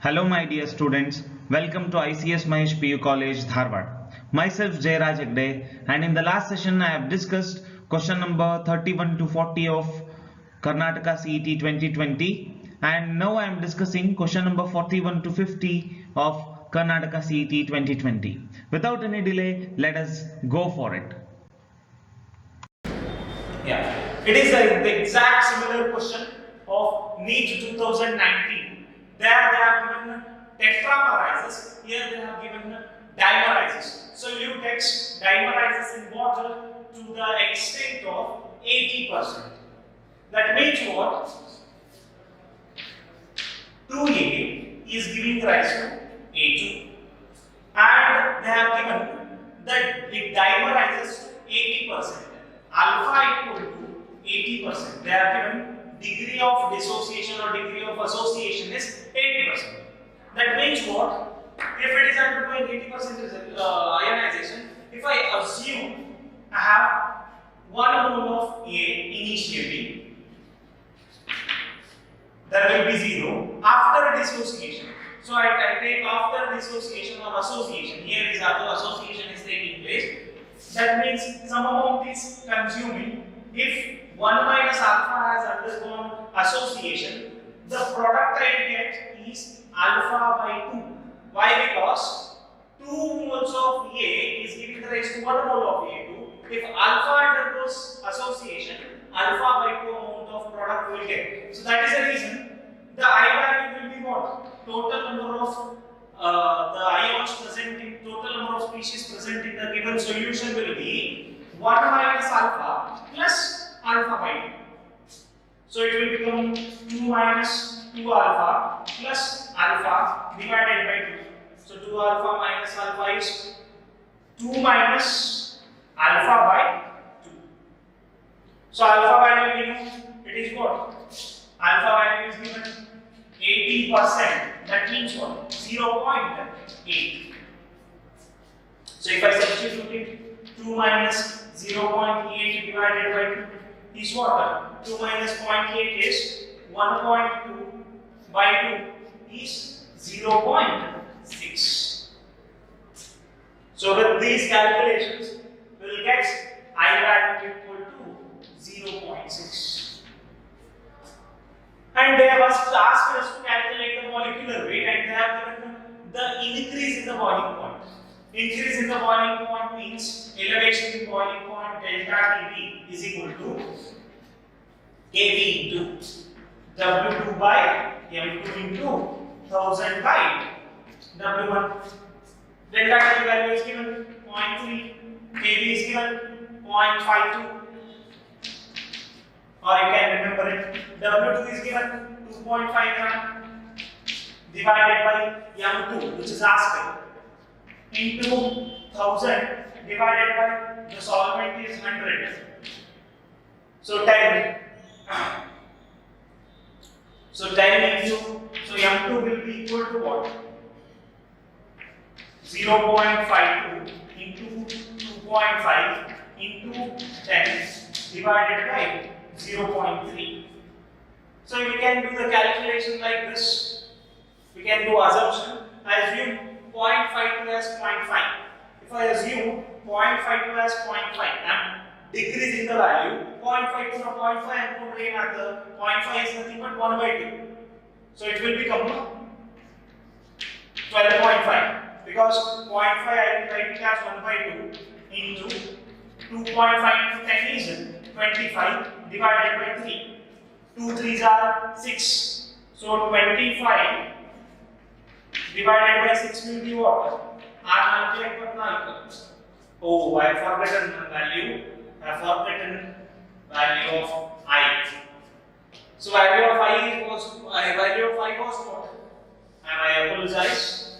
Hello my dear students, welcome to ICS Mahesh PU College, Dharwad. Myself Jayraj Hegde, and in the last session I have discussed question number 31 to 40 of Karnataka CET 2020, and now I am discussing question number 41 to 50 of Karnataka CET 2020. Without any delay, let us go for it. Yeah, it is the exact similar question of NEET 2019. There they have given tetramerizes, here they have given dimerizes. Solute X dimerizes in water to the extent of 80%. That means what? 2A is giving rise to A2, and they have given that it dimerizes to 80%. Alpha equal to 80%. They have given degree of dissociation or degree of association is 80%. That means what? If it is undergoing 80% ionization, if I assume I have 1 mole of A initially, there will be 0 after dissociation. So I take after dissociation or association. Here is other association is taking place. That means some amount is consuming. If 1 minus alpha has undergone association, the product I get is alpha by 2. Why? Because 2 moles of A is giving rise to 1 mole of A2. If alpha undergoes association, alpha by 2 amount of product will get. So that is the reason the I value will be what? Total number of the ions present in total number of species present in the given solution will be 1 minus alpha plus alpha by 2. So it will become 2 minus 2 alpha plus alpha divided by 2. So 2 alpha minus alpha is 2 minus alpha by 2. So alpha value we know it is what? Alpha value is given 80%. That means what? 0.8. So if I substitute it, 2 minus 0.8 divided by 2 is what? 2 minus 0.8 is 1.2 by 2 is 0.6. So with these calculations, we will get I value equal to 0.6. And they have asked us to calculate the molecular weight, and they have given the increase in the boiling point. Increase in the boiling point means elevation in boiling point delta Tb is equal to Kb into W2 by M2 into 1000 by W1. Delta T value is given 0.3, Kb is given 0.52. Or you can remember it, W2 is given 2.5 gram divided by M2, which is asked, into 1000 divided by the solvent is 100. So 10. So 10 into, so M2 will be equal to what? 0.52 into 2.5 into 10 divided by 0.3. So we can do the calculation like this. We can do assumption. I assume 0.52 as 0.5. If I assume 0.52 as 0.5, I am decreasing the value. 0.5 to 0.5 and put in at the 0.5 is nothing but 1 by 2. So it will become 12.5 because 0.5 I will write it as 1 by 2 into 2.5 into 10 is 25 divided by 3. 2 3s are 6. So 25 divided by 6 will be what? Oh, I have forgotten the value. I have forgotten value of I. So value of I was what? And I apologize.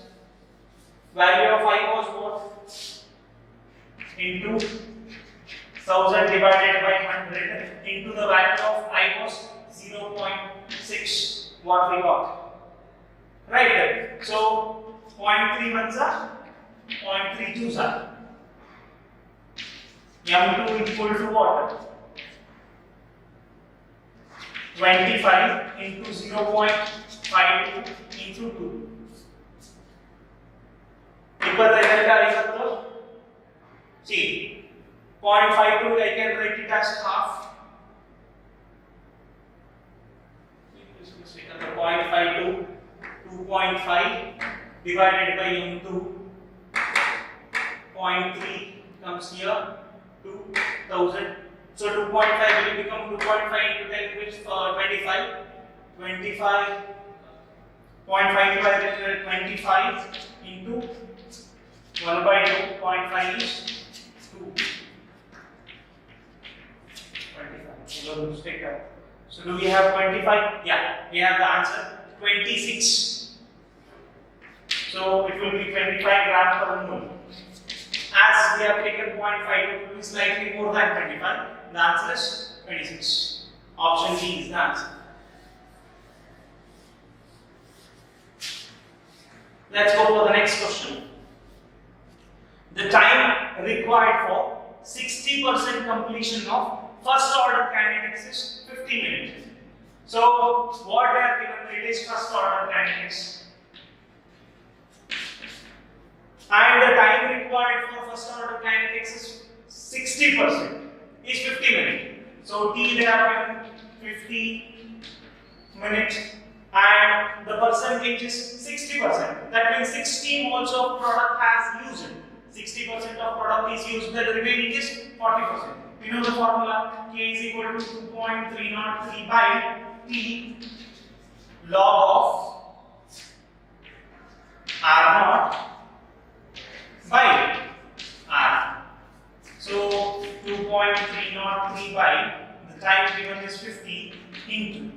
Value of I was what? Into 1000 divided by 100 into the value of I was 0.6. What we got? Right. So 0.3 ones are 0.32s are. M2 equal to what? 25 into 0.5 0.52 into 2. 25 see 0.52 I can write it as half. 0.52 2.5 divided by into 0.3 comes here 2000. So 2.5 will become 2.5 into 10 which 25. 25 0.5 divided by 25 into 1 by 2. 0.5 is 2. 25. So do we have 25? Yeah, we have the answer 26. So it will be 25 grams per mole. As we have taken 0.5, it will be slightly more than 25. The answer is 26. Option D is the answer. Let's go for the next question. The time required for 60% completion of first order kinetics is 50 minutes. So what they are given, it is first order kinetics. And the time required for first order kinetics is 60% is 50 minutes. So T they are given 50 minutes and the percentage is 60%. That means 60 moles of product has used. 60% of product is used, the remaining is 40%. You know the formula, K is equal to 2.303 by T log of R naught by R. So 2.303 by the time given is 50 into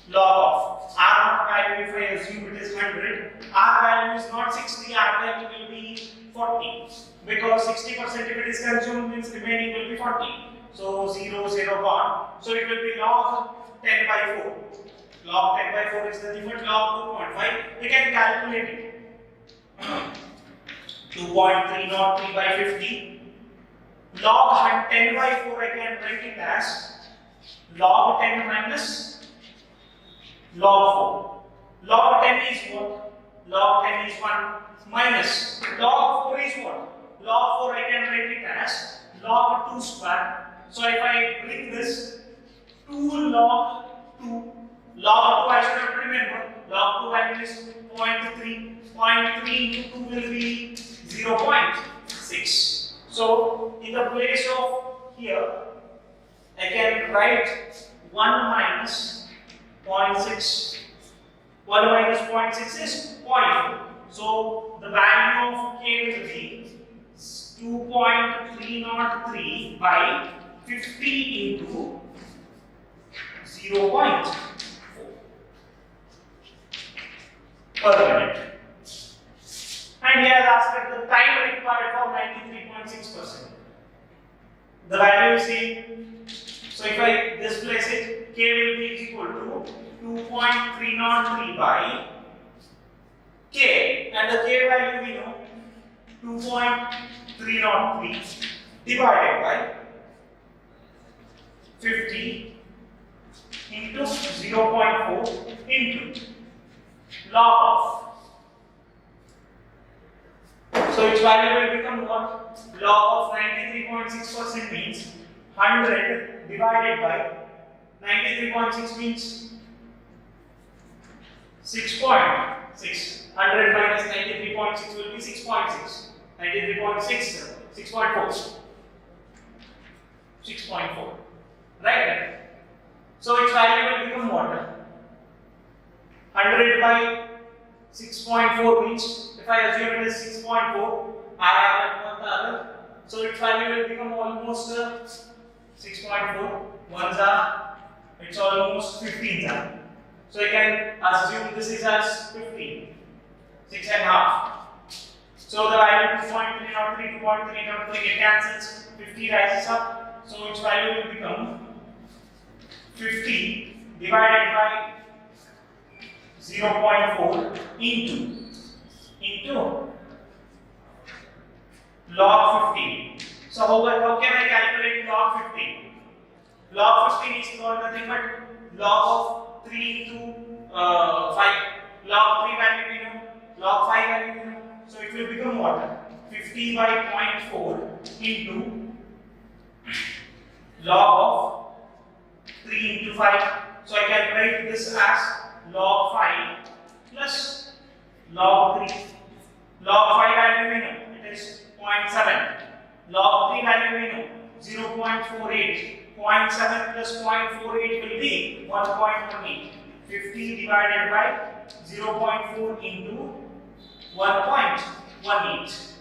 log of R naught value, if I assume it is 100, R value is not 60, R value will be 40 because 60% if it is consumed means remaining will be 40. So 0, 0 gone. So it will be log 10 by 4. Log 10 by 4 is nothing but log 2.5. We can calculate it. 2.303 by 50. Log 10 by 4 I can write it as log 10 minus log 4. Log 10 is what? Log 10 is 1 minus log 4 is what? Log 4 I can write it as log 2 square. So if I bring this 2 log 2, log 2 I should have to remember, log 2 value is 0.3, 0.3 into 2 will be 0.6. So in the place of here, I can write 1 minus 0.6. 1 minus 0.6 is 0.4. So the value of K will be 2.303 by 50 into 0.4 per minute. And he has asked the time required for 93.6%. The value is same. So if I displace it, K will be equal to 2.303 by K, and the K value we know 2.303 divided by 50 into 0.4 into log of. So its value will become what? Log of 93.6% means 100 divided by 93.6 means 6.6. 100 minus 93.6 will be 6.6. 93.6, 6.4. 6.4. Right? So its value will become what? 100 by 6.4 means, if I assume it is 6.4, I have the other. So its value will become almost 6.4. Ones are, it's almost 15. So I can assume this is as 15. 6 and a half. So the value 2.303, 2.303 it cancels, 50 rises up. So its value will become 50 divided by 0.4 into log 15. So how can I calculate log 15? Log 15 is not nothing but log of 3 into 5. Log 3 value we know, log 5 value we know. So it will become what? 50 by 0.4 into log of 3 into 5. So I can write this as log 5 plus log 3. Log 5 value we know, it is 0.7. Log 3 value we know, 0.48. 0.7 plus 0.48 will be 1.18. 50 divided by 0.4 into 1.18.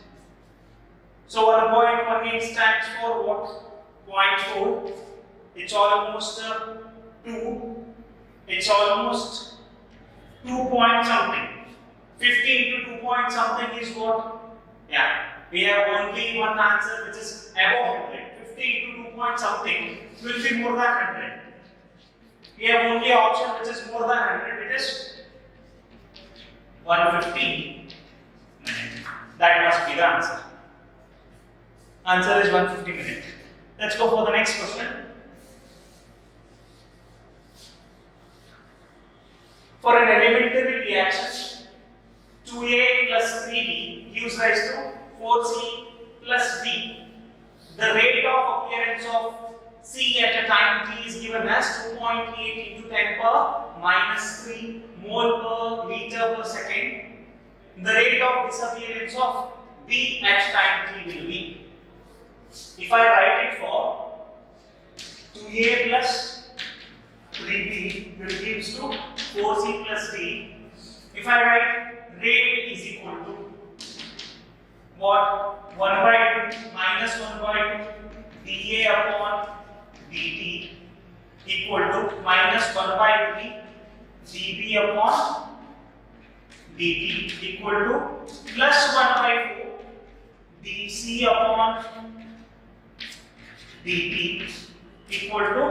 So 1.18 stands for what? 0.4. It's almost 2. It's almost 2 point something. 50 into 2 point something is what? Yeah, we have only one answer which is above 100. 50 into 2 point something will be more than 100. We have only option which is more than 100. It is 150. That must be the answer. Answer is 150 minutes. Let's go for the next question. For an elementary reaction, 2A plus 3B gives rise to 4C plus D. The rate of appearance of C at a time t is given as 2.8 into 10 power minus 3 mole per liter per second. The rate of disappearance of B at time t will be. If I write it for 2A plus 3B will gives to 4C plus D. If I write rate is equal to what? 1 by 2 minus 1 by 2 dA upon dt equal to minus 1 by 3 dB upon dt equal to plus 1 by 4 dC upon dt equal to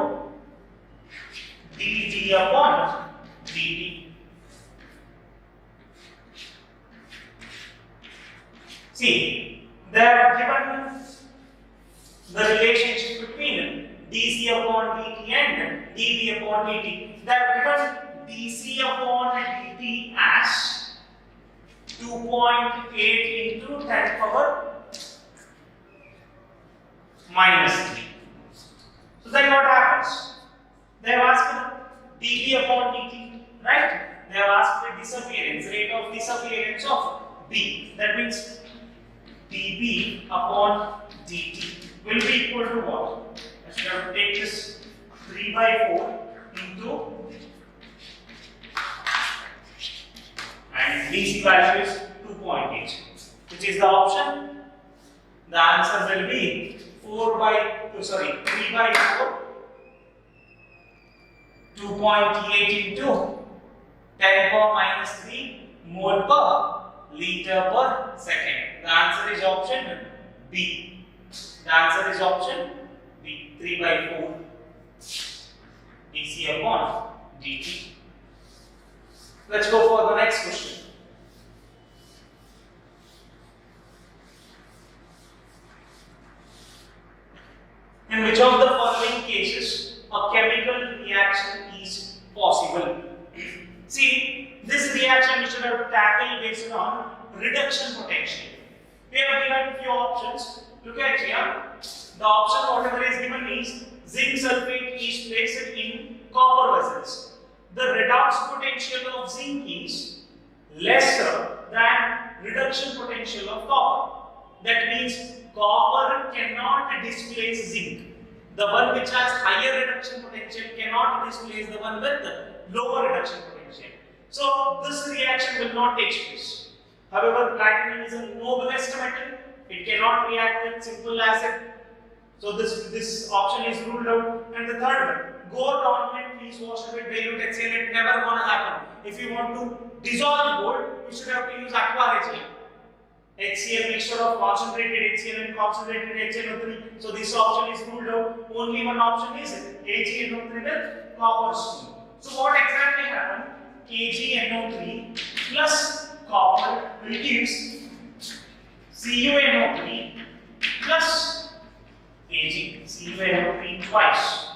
dG upon dt. See, they have given the relationship between dC upon dt and dB upon dt. They have given dC upon dt as 2.8 into 10 power minus 3. So then what happens? They have asked dB upon dt, right? They have asked the disappearance, rate of disappearance of B. That means dB upon dt will be equal to what? I should have to take this 3 by 4 into, and dC value is 2.8. Which is the option? The answer will be 3 by 4, 2.8 into 10 power minus 3 mole per liter per second. The answer is option B. The answer is option B. 3 by 4 dC upon dt. Let's go for the next question. In which of the following cases a chemical reaction is possible? See, this reaction we should have tackled based on reduction potential. We have given few options. Look at here. The option whatever is given is zinc sulfate is placed in copper vessels. The redox potential of zinc is lesser than reduction potential of copper. That means copper cannot displace zinc. The one which has higher reduction potential cannot displace the one with lower reduction potential. So this reaction will not take place. However, platinum is a noblest metal. It cannot react with simple acid. So this option is ruled out. And the third one, gold ornament is washed with dilute HCl. It never gonna happen. If you want to dissolve gold, you should have to use aqua HCl. HCl mixture of concentrated HCl and concentrated HNO3. So this option is ruled out. Only one option is AgNO3 with copper stone. So what exactly happened? AgNO3 plus copper will give CuNO3 plus Ag. CuNO3 twice.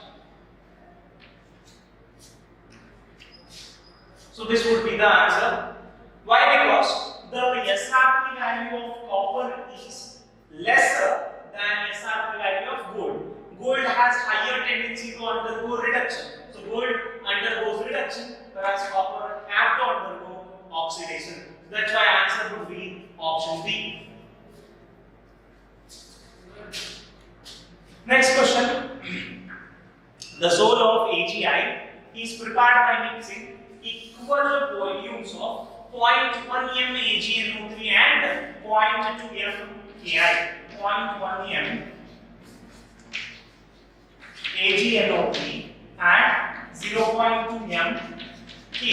So this would be the answer. Why? Because the SRP value of copper is lesser than SRP value of gold. Gold has higher tendency to undergo reduction. So gold undergoes reduction, whereas copper have to undergo oxidation. So that's why answer would be option B. Next question. The sole of AgI is prepared by mixing equal volumes of 0.1 m AgNO3 and 0.2 m Ki. 0.1 m AgNO3 and 0.2 m Ki.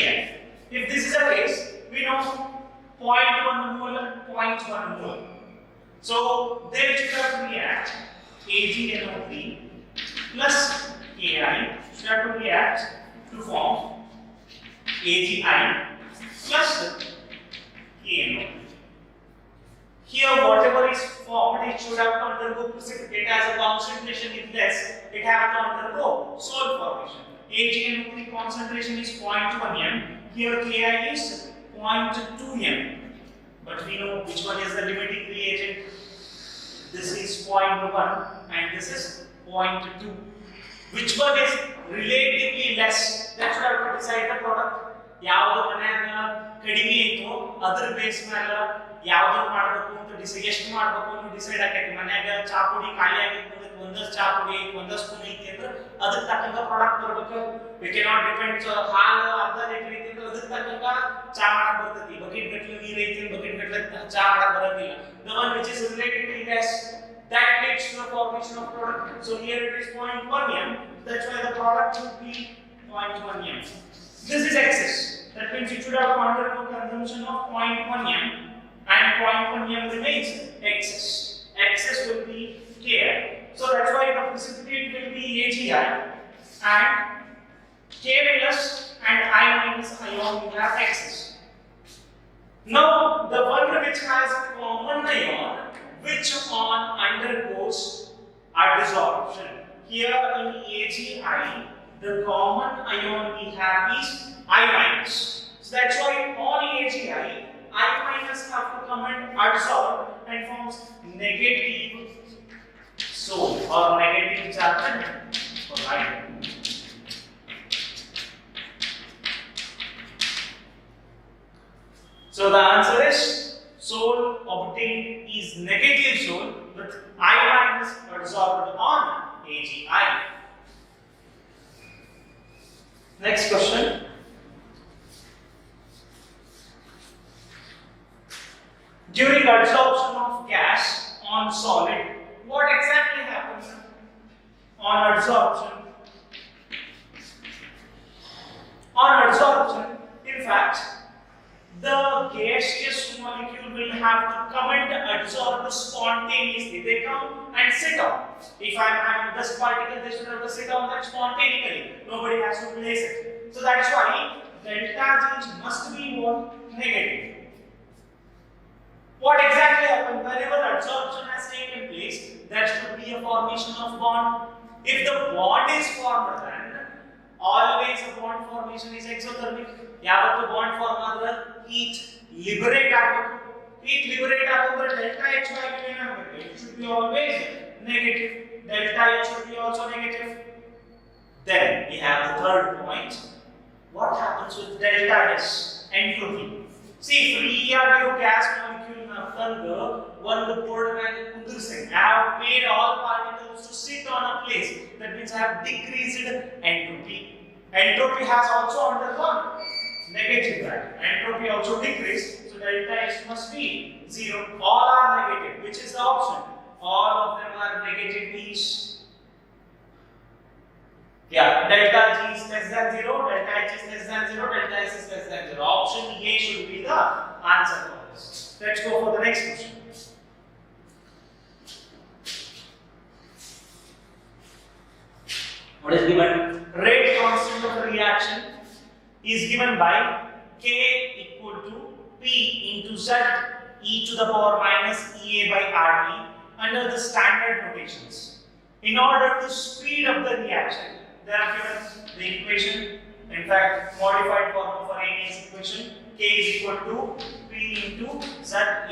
If this is the case, we know 0.1 mole and 0.1 mole. So they should have to react AgNO3 plus Ki should have to react to form AgI plus KNO. Here, whatever is formed, it should have to undergo precipitate. As the concentration is less, it has to undergo sole formation. AgNO3 concentration is 0.1 m. Here, Ki is 0.2 m. But we know which one is the limiting reagent. This is 0.1 and this is 0.2. Which one is relatively less? That should have to decide the product. ಯಾವುದು ಮನೆಯಾಗ ಕಡಿಮೆ ಐತೋ ಅದರ base ಮೇಲೆ ಯಾವುದು ಮಾಡಬೇಕು ಅಂತ ಎಷ್ಟು ಮಾಡಬೇಕು ಅಂತ ಡಿಸೈಡ್ ಆಗೈತಿ. ಮನೆಯಾಗ ಚಾ ಪುಡಿ ಖಾಲಿ ಆಗಿತ್ತು, ಒಂದಷ್ಟು ಚಾ ಪುಡಿ ಒಂದಷ್ಟು ಸ್ಪೂನ್ ಐತಿ ಅಂದ್ರೆ ಅದಕ್ಕೆ ತಕ್ಕಂಗ ಪ್ರಾಡಕ್ಟ್ ಬರಬೇಕು. ವಿ ಕೆನಾಟ್ ಡಿಪೆಂಡ್ ಹಾಲು ಅರ್ಧ ಲೀಟರ್ ಐತಿ ಅಂದ್ರೆ ಅದಕ್ಕೆ ತಕ್ಕಂಗ ಚಾ ಮಾಡಕ್ ಬರ್ತೈತಿ. ಬಕೆಟ್ ಗಟ್ಟಲೆ ನೀರು ಐತಿ, ಬಕೆಟ್ ಗಟ್ಟಲೆ ಚಾ ಮಾಡಕ್ ಬರಂಗಿಲ್ಲ. The one which is relatively less, that leads to the formation of product. So here it is 0.1 m. That's why the product would be 0.1 m. This is excess. That means it should have undergone consumption of 0.1 m and 0.1 m remains excess. Excess will be Ki. So that's why the precipitate will be AgI and K plus and I minus ion will have excess. Now the one which has common ion, which ion undergoes adsorption. Here in AgI, the common ion we have is I minus. So that's why on AgI, I minus have to come and adsorb and forms negative sole or negative charge for ion. So the answer is sole obtained is negative sole with I minus adsorbed on AgI. Next question. During adsorption of gas on solid, what exactly happens on adsorption? On adsorption, in fact, the gaseous molecule will have to come and adsorb spontaneously. They come and sit down. If I am having dust particle, they should have to sit down that spontaneously. Nobody has to place it. So that's why delta G must be what? Negative. What exactly happens whenever adsorption has taken place? There should be a formation of bond. If the bond is formed, then always a bond formation is exothermic. ಯಾವತ್ತು bond form ಆದ್ರೆ heat liberate ಆಗಬೇಕು. Heat liberate ಆಗೋದ್ರೆ delta H value ಏನಾಗಬೇಕು? It should be always negative. Delta H should be also negative. Then we have the third point. What happens with delta S? Entropy. See, free ಆಗಿರೋ gas molecule ನ ತಂದು ಒಂದು board ಮೇಲೆ ಕುಂದಿರಿಸಿ I have made all particles to sit on a place. That means I have decreased entropy. Entropy has also undergone negative value. Entropy also decreased. So delta S must be 0. All are negative. Which is the option? All of them are negative means. Yeah, delta G is less than 0, delta H is less than 0, delta S is less than 0. Option A should be the answer for this. Let's go for the next question. What is given? Rate constant of the reaction is given by K equal to P into Z e to the power minus EA by RT under the standard notations. In order to speed up the reaction, they are given the equation, in fact, modified form for A spontaneous equation. K is equal to P into ZAB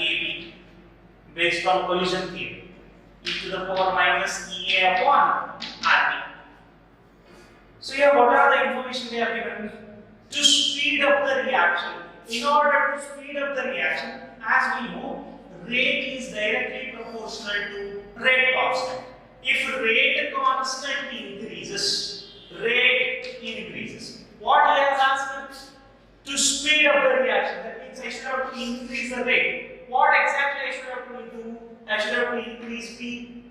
based on collision theory. E to the power minus EA upon RT. So here what are the information they are given? To speed up the reaction. In order to speed up the reaction, as we know, rate is directly proportional to rate constant. If rate constant increases, rate increases. What he has asked? To speed up the reaction. That means I should have to increase the rate. What exactly I should have to do? I should have to increase P.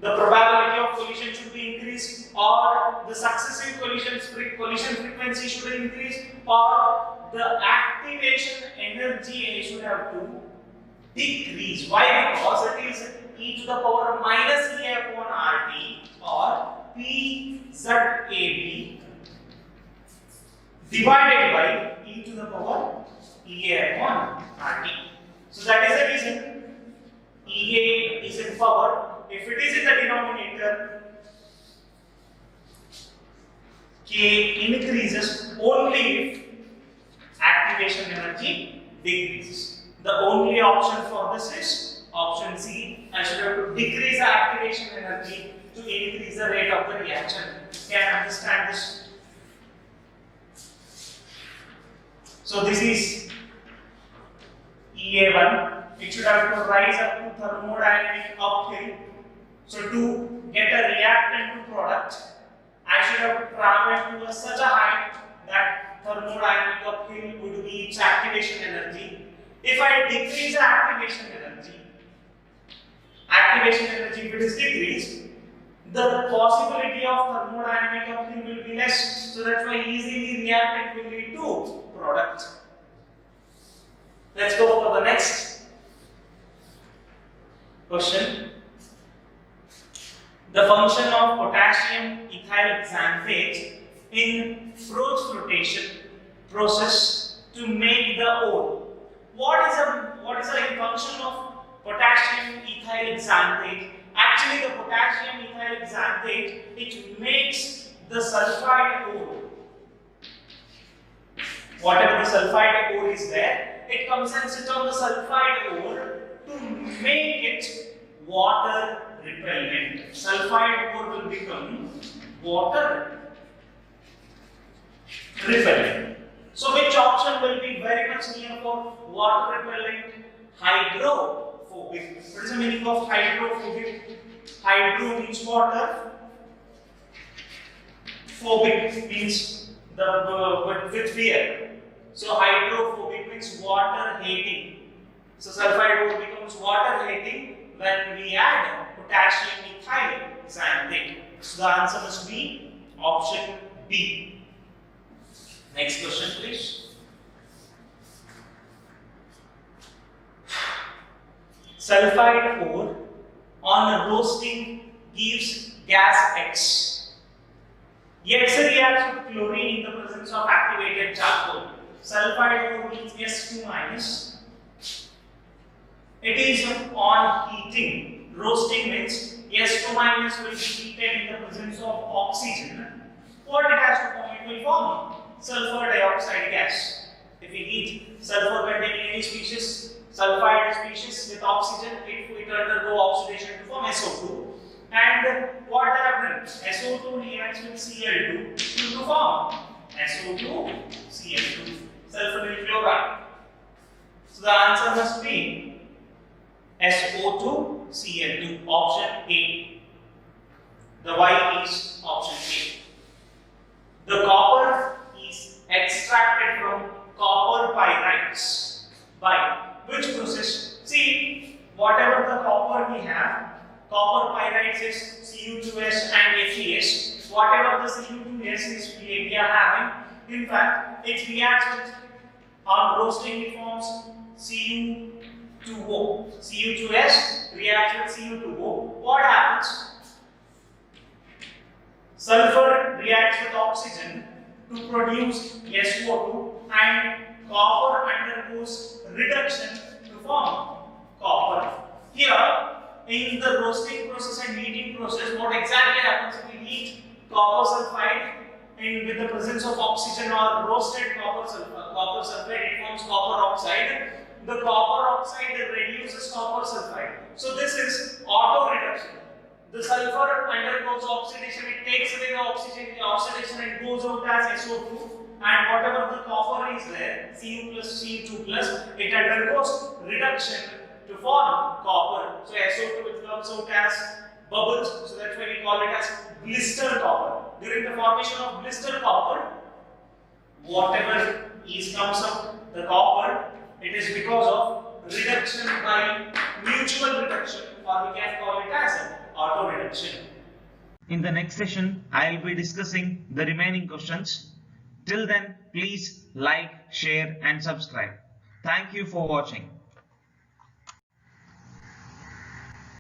The probability of collision should be increased, or the successive collision frequency should increase, or the activation energy should have to decrease. Why? Because it is e to the power minus E upon RT or PZAB divided by e to the power EA upon RT. So that is the reason EA is in power. If it is in the denominator, K increases only if activation energy decreases. The only option for this is option C. I should have to decrease the activation energy to increase the rate of the reaction. Can you understand this? So this is EA1. It should have to rise up to thermodynamic uphill. So to get a reactant to product, I should have traveled to such a height that thermodynamic uphill would be its activation energy. If I decrease the activation energy if it is decreased, the possibility of thermodynamic uphill will be less. So that's why easily reactant will lead to product. Let's go for the next question. The function of potassium ethyl xanthate in fruit flotation process to make the ore. What is the function of potassium ethyl xanthate? Actually, the potassium ethyl xanthate, it makes the sulfide ore. Whatever the sulfide ore is there, it comes and sits on the sulfide ore to make it water repellent. Sulfide ore will become water repellent. So which option will be very much near for water repellent? Hydrophobic. What is the meaning of hydrophobic? Hydro means water. Phobic means with fear. So hydrophobic means water hating. So sulfide ore becomes water hating when we add potassium ethyl xanthate. So the answer must be option B. Next question, please. Sulfide ore on roasting gives gas X. X reacts with chlorine in the presence of activated charcoal. Sulfide ore means S2 minus. It is on heating. Roasting means S2 minus will be heated in the presence of oxygen. What it has to form? It will form sulfur dioxide gas. If we heat sulfur containing any species, sulfide species with oxygen, it will undergo oxidation to form SO2. And what happens? SO2 reacts with Cl2 to form SO2, Cl2, sulfonyl chloride. So the answer must be SO2, Cl2, option A. The Y is option A. The copper is extracted from copper pyrites by which process? See, whatever the copper we have, copper pyrites is Cu2S and FeS. Whatever the Cu2S is we are having, in fact, it reacts with, on roasting it forms Cu2O. Cu2S reacts with Cu2O. What happens? Sulfur reacts with oxygen to produce SO2 and copper undergoes reduction to form copper. Here, in the roasting process and heating process, what exactly happens if we heat copper sulfide with the presence of oxygen or roasted copper sulfide, it forms copper oxide. The copper oxide reduces copper sulfide. So this is auto reduction. The sulfur undergoes oxidation, it takes away the oxidation and goes out as SO2, and whatever the copper is there, Cu plus Cu2 plus, it undergoes reduction to form copper. So SO2 it comes out as bubbles, so that's why we call it as blister copper. During the formation of blister copper, whatever comes out the copper, it is because of reduction by mutual reduction, or we can call it as auto reduction. In the next session, I will be discussing the remaining questions. Till then, please like, share and subscribe. Thank you for watching.